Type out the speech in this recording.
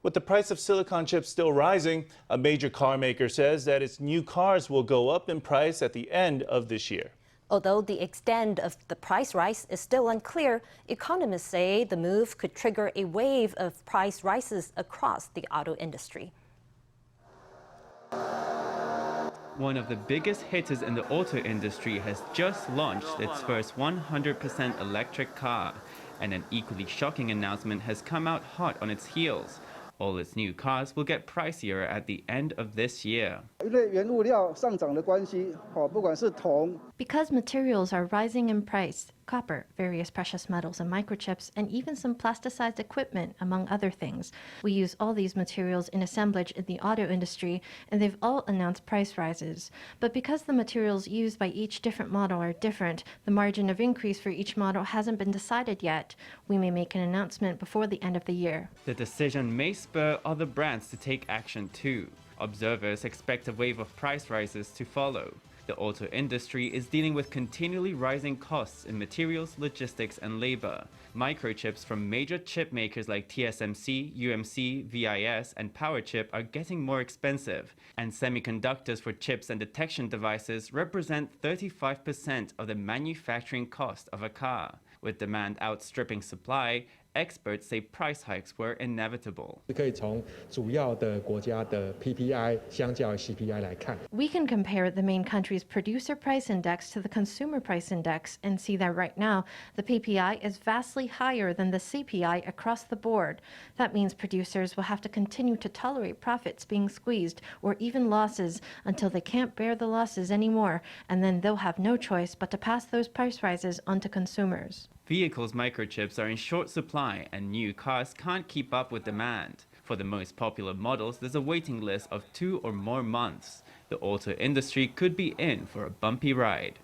With the price of silicon chips still rising, a major car maker says that its new cars will go up in price at the end of this year. Although the extent of the price rise is still unclear, economists say the move could trigger a wave of price rises across the auto industry. One of the biggest hitters in the auto industry has just launched its first 100% electric car, and an equally shocking announcement has come out hot on its heels. All its new cars will get pricier at the end of this year. Because materials are rising in price, copper, various precious metals and microchips, and even some plasticized equipment, among other things. We use all these materials in assemblage in the auto industry, and they've all announced price rises. But because the materials used by each different model are different, the margin of increase for each model hasn't been decided yet. We may make an announcement before the end of the year. The decision may spur other brands to take action too. Observers expect a wave of price rises to follow. The auto industry is dealing with continually rising costs in materials, logistics, and labor. Microchips from major chip makers like TSMC, UMC, VIS, and Powerchip are getting more expensive, and semiconductors for chips and detection devices represent 35% of the manufacturing cost of a car. With demand outstripping supply, experts say price hikes were inevitable. We can compare the main country's producer price index to the consumer price index and see that right now the PPI is vastly higher than the CPI across the board. That means producers will have to continue to tolerate profits being squeezed or even losses until they can't bear the losses anymore, and then they'll have no choice but to pass those price rises on to consumers. Vehicles' microchips are in short supply and new cars can't keep up with demand. For the most popular models, there's a waiting list of 2 or more months. The auto industry could be in for a bumpy ride.